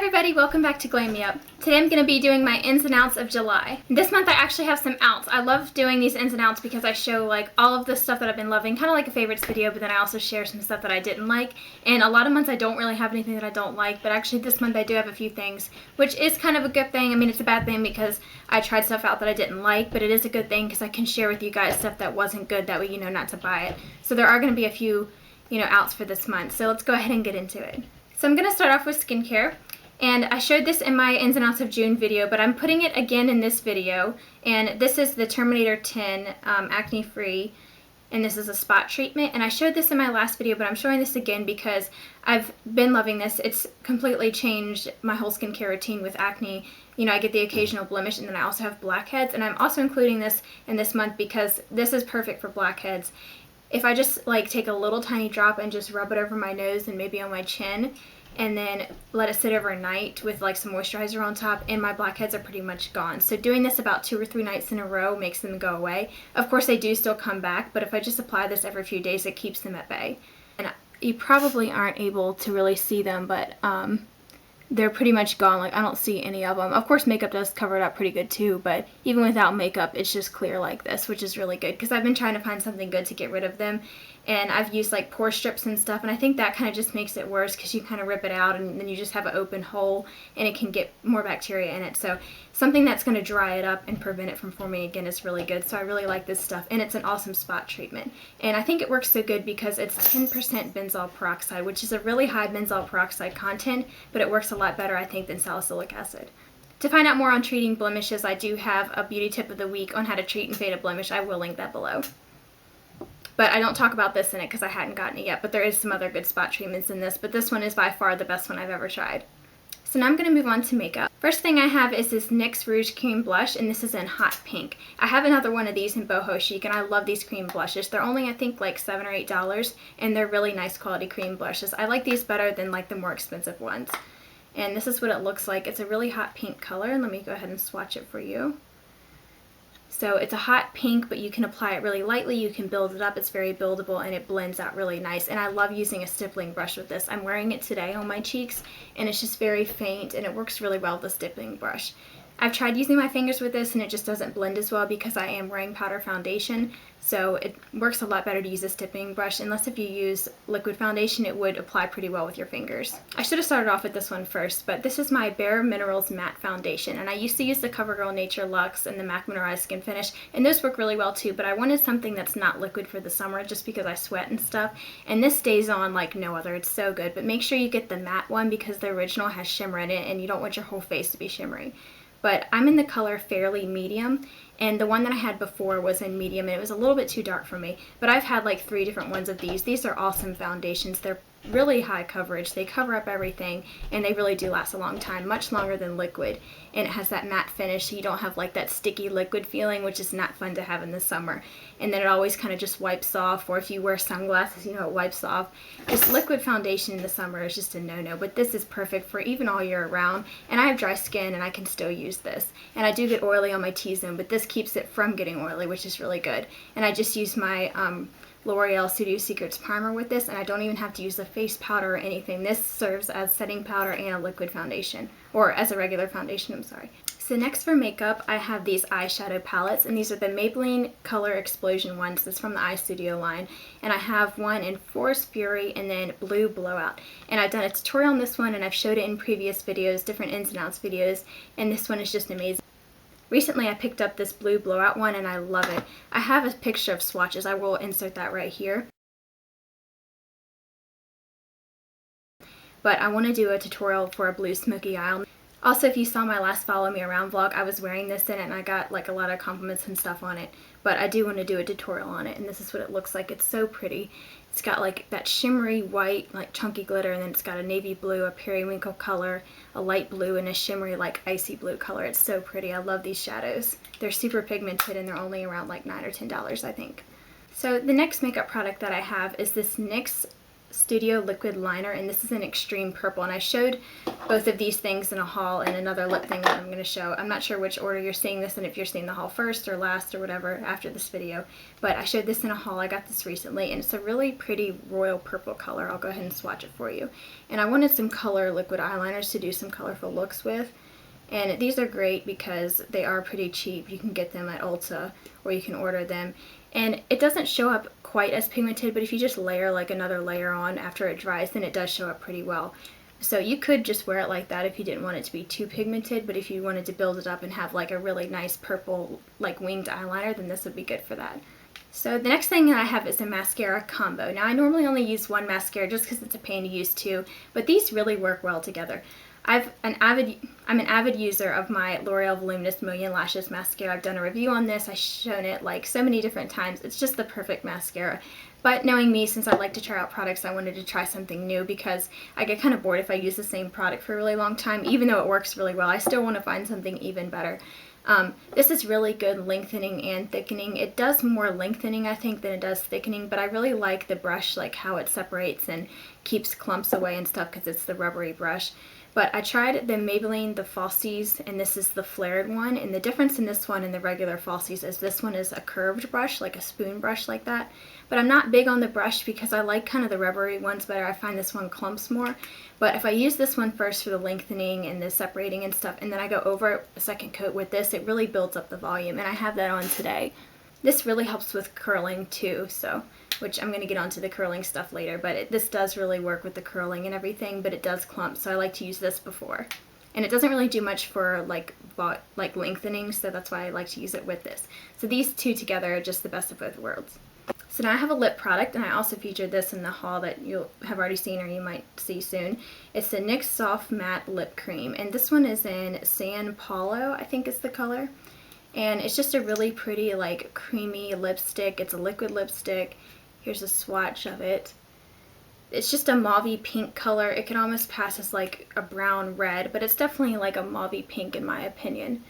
everybody, welcome back to Glam-me-up. Today I'm going to be doing my ins and outs of July. This month I actually have some outs. I love doing these ins and outs because I show like all of the stuff that I've been loving, kind of like a favorites video, but then I also share some stuff that I didn't like. And a lot of months I don't really have anything that I don't like, but actually this month I do have a few things, which is kind of a good thing. I mean, it's a bad thing because I tried stuff out that I didn't like, but it is a good thing because I can share with you guys stuff that wasn't good, that way you know not to buy it. So there are going to be a few, outs for this month. So let's go ahead and get into it. So I'm going to start off with skincare. And I showed this in my ins and outs of June video, but I'm putting it again in this video. And this is the Terminator 10 acne free, and this is a spot treatment. And I showed this in my last video, but I'm showing this again because I've been loving this. It's completely changed my whole skincare routine with acne. I get the occasional blemish, and then I also have blackheads. And I'm also including this in this month because this is perfect for blackheads. If I just like take a little tiny drop and just rub it over my nose and maybe on my chin, and then let it sit overnight with like some moisturizer on top, and my blackheads are pretty much gone. So doing this about 2 or 3 nights in a row makes them go away. Of course they do still come back, but if I just apply this every few days, it keeps them at bay. And you probably aren't able to really see them, but they're pretty much gone. Like, I don't see any of them. Of course makeup does cover it up pretty good too, but even without makeup it's just clear like this, which is really good because I've been trying to find something good to get rid of them. And I've used like pore strips and stuff, and I think that kind of just makes it worse because you kind of rip it out and then you just have an open hole and it can get more bacteria in it. So something that's going to dry it up and prevent it from forming again is really good. So I really like this stuff, and it's an awesome spot treatment. And I think it works so good because it's 10% benzoyl peroxide, which is a really high benzoyl peroxide content, but it works a lot better I think than salicylic acid. To find out more on treating blemishes, I do have a beauty tip of the week on how to treat and fade a blemish. I will link that below. But I don't talk about this in it because I hadn't gotten it yet, but there is some other good spot treatments in this, but this one is by far the best one I've ever tried. So now I'm going to move on to makeup. First thing I have is this NYX Rouge Cream Blush, and this is in Hot Pink. I have another one of these in Boho Chic, and I love these cream blushes. They're only, I think, like $7 or $8, and they're really nice quality cream blushes. I like these better than like the more expensive ones. And this is what it looks like. It's a really hot pink color, and let me go ahead and swatch it for you. So it's a hot pink, but you can apply it really lightly, you can build it up, it's very buildable, and it blends out really nice. And I love using a stippling brush with this. I'm wearing it today on my cheeks, and it's just very faint, and it works really well with the stippling brush. I've tried using my fingers with this, and it just doesn't blend as well because I am wearing powder foundation, so it works a lot better to use a stippling brush, unless if you use liquid foundation, it would apply pretty well with your fingers. I should have started off with this one first, but this is my Bare Minerals Matte Foundation, and I used to use the CoverGirl Nature Luxe and the MAC Mineralized Skin Finish, and those work really well too, but I wanted something that's not liquid for the summer just because I sweat and stuff, and this stays on like no other. It's so good, but make sure you get the matte one because the original has shimmer in it, and you don't want your whole face to be shimmery. But I'm in the color Fairly Medium, and the one that I had before was in medium, and it was a little bit too dark for me. But I've had like 3 different ones of these. These are awesome foundations. They're really high coverage. They cover up everything, and they really do last a long time, much longer than liquid. And it has that matte finish, so you don't have like that sticky liquid feeling, which is not fun to have in the summer. And then it always kind of just wipes off, or if you wear sunglasses, it wipes off. Just liquid foundation in the summer is just a no-no, but this is perfect for even all year round. And I have dry skin, and I can still use this. And I do get oily on my T-zone, but this keeps it from getting oily, which is really good. And I just use my L'Oreal Studio Secrets primer with this, and I don't even have to use a face powder or anything. This serves as setting powder and a liquid foundation, or as a regular foundation, I'm sorry. So next for makeup, I have these eyeshadow palettes, and these are the Maybelline Color Explosion ones. This is from the EyeStudio line, and I have one in Forest Fury and then Blue Blowout. And I've done a tutorial on this one, and I've showed it in previous videos, different ins and outs videos, and this one is just amazing. Recently I picked up this Blue Blowout one, and I love it. I have a picture of swatches. I will insert that right here. But I want to do a tutorial for a blue smoky eye. Also, if you saw my last Follow Me Around vlog, I was wearing this in it, and I got like a lot of compliments and stuff on it. But I do want to do a tutorial on it, and this is what it looks like. It's so pretty. It's got like that shimmery white, like chunky glitter, and then it's got a navy blue, a periwinkle color, a light blue, and a shimmery like icy blue color. It's so pretty. I love these shadows. They're super pigmented, and they're only around like $9 or $10, I think. So the next makeup product that I have is this NYX Studio liquid liner, and this is an extreme purple, and I showed both of these things in a haul and another lip thing that I'm going to show. I'm not sure which order you're seeing this in, if you're seeing the haul first or last or whatever after this video, but I showed this in a haul. I got this recently, and it's a really pretty royal purple color. I'll go ahead and swatch it for you. And I wanted some color liquid eyeliners to do some colorful looks with, and these are great because they are pretty cheap. You can get them at Ulta or you can order them. And it doesn't show up quite as pigmented, but if you just layer like another layer on after it dries, then it does show up pretty well. So you could just wear it like that if you didn't want it to be too pigmented, but if you wanted to build it up and have like a really nice purple like winged eyeliner, then this would be good for that. So the next thing that I have is a mascara combo. Now I normally only use one mascara just because it's a pain to use two, but these really work well together. I'm an avid user of my L'Oreal Voluminous Million Lashes mascara. I've done a review on this. I've shown it like so many different times. It's just the perfect mascara. But knowing me, since I like to try out products, I wanted to try something new because I get kind of bored if I use the same product for a really long time. Even though it works really well, I still want to find something even better. This is really good lengthening and thickening. It does more lengthening, I think, than it does thickening, but I really like the brush, like how it separates and keeps clumps away and stuff because it's the rubbery brush. But I tried the Maybelline, the Falsies, and this is the flared one. And the difference in this one and the regular Falsies is this one is a curved brush, like a spoon brush like that. But I'm not big on the brush because I like kind of the rubbery ones better. I find this one clumps more. But if I use this one first for the lengthening and the separating and stuff, and then I go over a second coat with this, it really builds up the volume. And I have that on today. This really helps with curling too, so, which I'm going to get onto the curling stuff later, but this does really work with the curling and everything, but it does clump, so I like to use this before. And it doesn't really do much for like lengthening, so that's why I like to use it with this. So these two together are just the best of both worlds. So now I have a lip product, and I also featured this in the haul that you'll have already seen or you might see soon. It's the NYX Soft Matte Lip Cream, and this one is in San Paulo, I think is the color. And it's just a really pretty, like, creamy lipstick. It's a liquid lipstick. Here's a swatch of it. It's just a mauvey pink color. It can almost pass as, like, a brown red, but it's definitely, like, a mauvey pink in my opinion.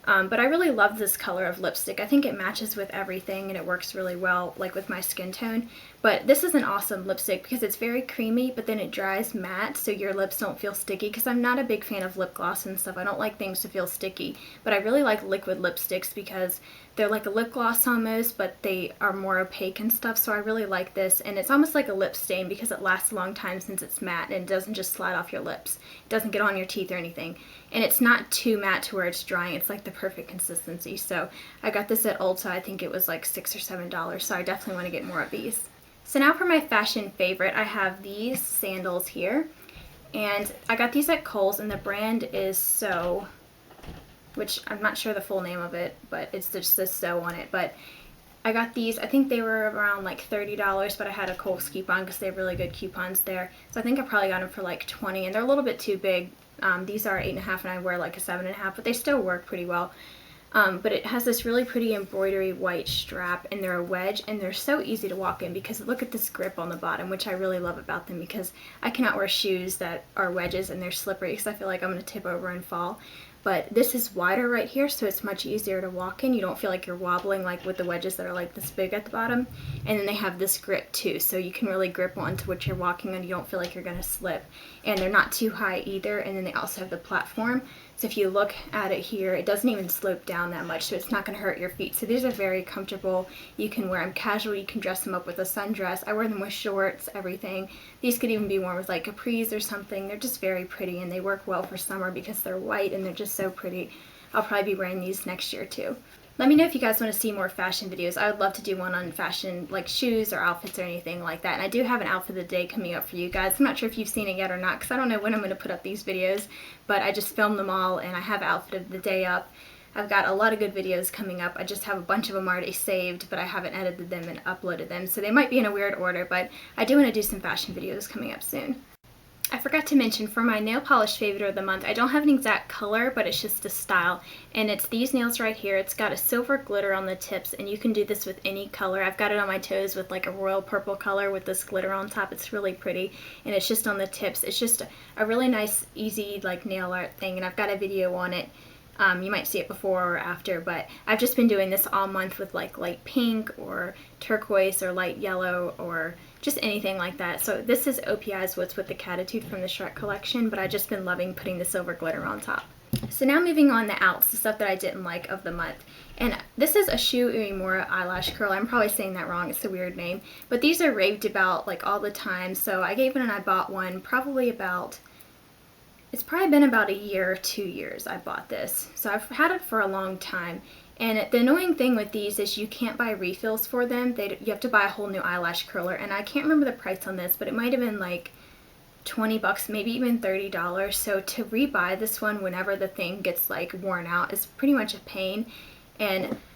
But I really love this color of lipstick. I think it matches with everything and it works really well, like with my skin tone. But this is an awesome lipstick because it's very creamy, but then it dries matte so your lips don't feel sticky, because I'm not a big fan of lip gloss and stuff. I don't like things to feel sticky, but I really like liquid lipsticks because they're like a lip gloss almost, but they are more opaque and stuff, so I really like this. And it's almost like a lip stain because it lasts a long time since it's matte and it doesn't just slide off your lips. It doesn't get on your teeth or anything. And it's not too matte to where it's drying. It's like the perfect consistency. So I got this at Ulta. I think it was like $6 or $7, so I definitely want to get more of these. So now for my fashion favorite, I have these sandals here. And I got these at Kohl's, and the brand is So, which I'm not sure the full name of it, but it's just says So on it. But I got these, I think they were around like $30, but I had a Kohl's coupon because they have really good coupons there. So I think I probably got them for like $20, and they're a little bit too big. These are 8.5 and I wear like a 7.5, but they still work pretty well. But it has this really pretty embroidery white strap, and they're a wedge, and they're so easy to walk in because look at this grip on the bottom, which I really love about them, because I cannot wear shoes that are wedges and they're slippery because I feel like I'm going to tip over and fall. But this is wider right here, so it's much easier to walk in. You don't feel like you're wobbling like with the wedges that are like this big at the bottom. And then they have this grip too, so you can really grip onto what you're walking on. You don't feel like you're going to slip. And they're not too high either. And then they also have the platform. So if you look at it here, it doesn't even slope down that much, so it's not going to hurt your feet. So these are very comfortable. You can wear them casual. You can dress them up with a sundress. I wear them with shorts, everything. These could even be worn with like capris or something. They're just very pretty, and they work well for summer because they're white and they're just so pretty. I'll probably be wearing these next year too. Let me know if you guys want to see more fashion videos. I would love to do one on fashion, like shoes or outfits or anything like that. And I do have an outfit of the day coming up for you guys. I'm not sure if you've seen it yet or not, because I don't know when I'm going to put up these videos. But I just filmed them all, and I have outfit of the day up. I've got a lot of good videos coming up. I just have a bunch of them already saved, but I haven't edited them and uploaded them. So they might be in a weird order, but I do want to do some fashion videos coming up soon. I forgot to mention, for my nail polish favorite of the month, I don't have an exact color, but it's just a style, and it's these nails right here. It's got a silver glitter on the tips, and you can do this with any color. I've got it on my toes with like a royal purple color with this glitter on top. It's really pretty, and it's just on the tips. It's just a really nice, easy like nail art thing, and I've got a video on it. You might see it before or after, but I've just been doing this all month with like light pink or turquoise or light yellow or just anything like that. So this is OPI's What's With the Catitude from the Shrek collection, but I've just been loving putting the silver glitter on top. So now moving on the outs, the stuff that I didn't like of the month. And this is a Shu Uemura eyelash curler. I'm probably saying that wrong, it's a weird name. But these are raved about like all the time, so I gave it and I bought one probably about, it's probably been about a year or 2 years I bought this. So I've had it for a long time. And the annoying thing with these is you can't buy refills for them. You have to buy a whole new eyelash curler. And I can't remember the price on this, but it might have been like 20 bucks, maybe even $30. So to rebuy this one whenever the thing gets like worn out is pretty much a pain.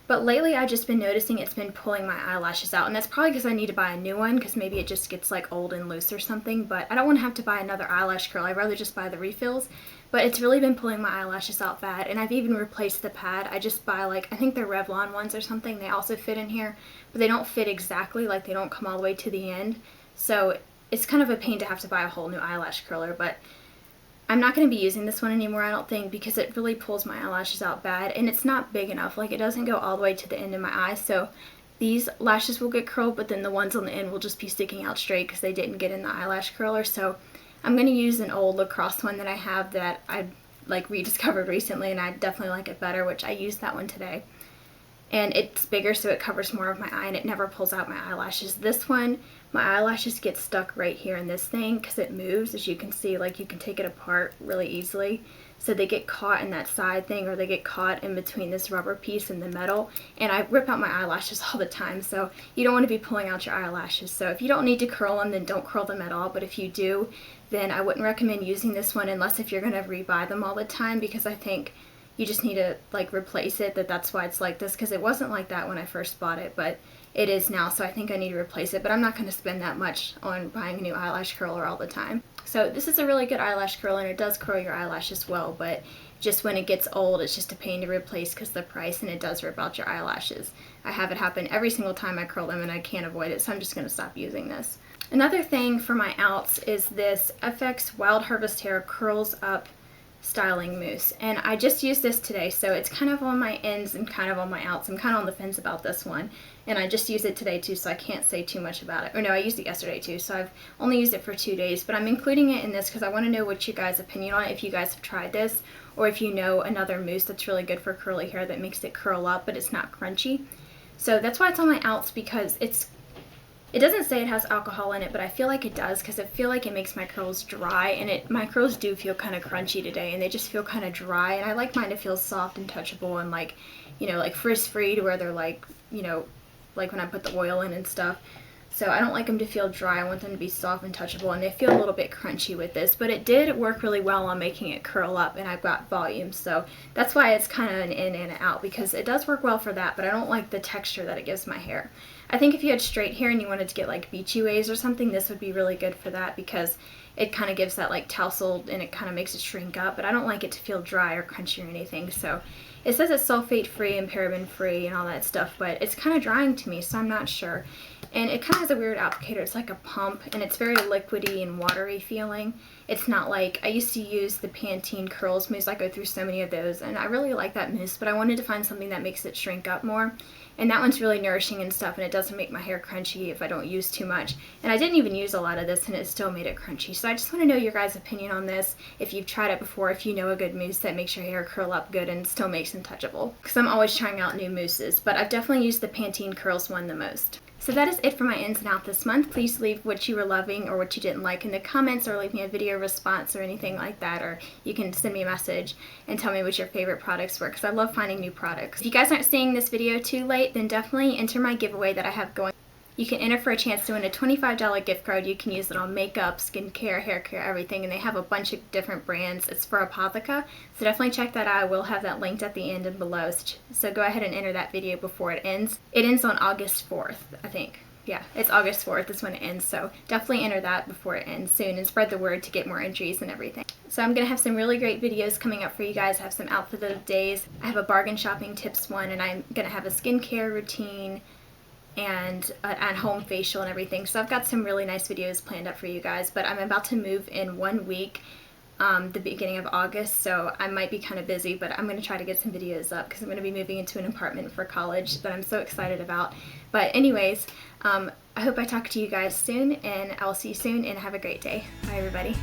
But lately I've just been noticing it's been pulling my eyelashes out, and that's probably because I need to buy a new one because maybe it just gets like old and loose or something. But I don't want to have to buy another eyelash curl. I'd rather just buy the refills. But it's really been pulling my eyelashes out bad, and I've even replaced the pad. I just buy like, I think they're Revlon ones or something. They also fit in here, but they don't fit exactly, like they don't come all the way to the end. So it's kind of a pain to have to buy a whole new eyelash curler, but I'm not going to be using this one anymore, I don't think, because it really pulls my eyelashes out bad, and it's not big enough. Like, it doesn't go all the way to the end of my eye, so these lashes will get curled, but then the ones on the end will just be sticking out straight because they didn't get in the eyelash curler. So I'm going to use an old lacrosse one that I have that I like rediscovered recently, and I definitely like it better, which I used that one today. And it's bigger, so it covers more of my eye, and it never pulls out my eyelashes. This one, my eyelashes get stuck right here in this thing because it moves. As you can see, like, you can take it apart really easily. So they get caught in that side thing, or they get caught in between this rubber piece and the metal. And I rip out my eyelashes all the time, so you don't want to be pulling out your eyelashes. So if you don't need to curl them, then don't curl them at all. But if you do, then I wouldn't recommend using this one unless if you're going to rebuy them all the time, because I think you just need to like replace it. That's why it's like this, because it wasn't like that when I first bought it, but it is now, so I think I need to replace it. But I'm not going to spend that much on buying a new eyelash curler all the time. So this is a really good eyelash curler, and it does curl your eyelashes well, but just when it gets old, it's just a pain to replace because of the price, and it does rip out your eyelashes. I have it happen every single time I curl them, and I can't avoid it, so I'm just going to stop using this. Another thing for my outs is this FX Wild Harvest Hair Curls Up Styling Mousse, and I just used this today, so it's kind of on my ends and kind of on my outs. I'm kind of on the fence about this one, and I just used it today too, so I can't say too much about it. Or no, I used it yesterday too, so I've only used it for 2 days, but I'm including it in this because I want to know what you guys' opinion on it, if you guys have tried this, or if you know another mousse that's really good for curly hair that makes it curl up but it's not crunchy. So that's why it's on my outs, because it doesn't say it has alcohol in it, but I feel like it does, because I feel like it makes my curls dry, and my curls do feel kind of crunchy today, and they just feel kind of dry, and I like mine to feel soft and touchable and like, you know, like frizz-free, to where they're like, you know, like when I put the oil in and stuff. So I don't like them to feel dry. I want them to be soft and touchable, and they feel a little bit crunchy with this, but it did work really well on making it curl up, and I've got volume, so that's why it's kind of an in and an out, because it does work well for that, but I don't like the texture that it gives my hair. I think if you had straight hair and you wanted to get like beachy waves or something, this would be really good for that, because it kind of gives that like tousle, and it kind of makes it shrink up, but I don't like it to feel dry or crunchy or anything. So it says it's sulfate free and paraben free and all that stuff, but it's kind of drying to me, so I'm not sure. And it kind of has a weird applicator. It's like a pump, and it's very liquidy and watery feeling. It's not like, I used to use the Pantene Curls mousse. I go through so many of those, and I really like that mousse, but I wanted to find something that makes it shrink up more. And that one's really nourishing and stuff, and it doesn't make my hair crunchy if I don't use too much. And I didn't even use a lot of this, and it still made it crunchy. So I just want to know your guys' opinion on this, if you've tried it before, if you know a good mousse that makes your hair curl up good and still makes them touchable. Because I'm always trying out new mousses, but I've definitely used the Pantene Curls one the most. So that is it for my ins and outs this month. Please leave what you were loving or what you didn't like in the comments, or leave me a video response or anything like that, or you can send me a message and tell me what your favorite products were, because I love finding new products. If you guys aren't seeing this video too late, then definitely enter my giveaway that I have going. You can enter for a chance to win a $25 gift card. You can use it on makeup, skincare, hair care, everything, and they have a bunch of different brands. It's for Apotheca, so definitely check that out. I will have that linked at the end and below, so go ahead and enter that video before it ends. It ends on August 4th, I think. Yeah, it's August 4th is when it ends, so definitely enter that before it ends soon and spread the word to get more entries and everything. So I'm going to have some really great videos coming up for you guys. I have some outfit of the days. I have a bargain shopping tips one, and I'm going to have a skincare routine and an at-home facial and everything. So I've got some really nice videos planned up for you guys, but I'm about to move in 1 week the beginning of August, so I might be kind of busy, but I'm going to try to get some videos up because I'm going to be moving into an apartment for college that I'm so excited about. But anyways, I hope I talk to you guys soon, and I'll see you soon, and have a great day. Bye, everybody.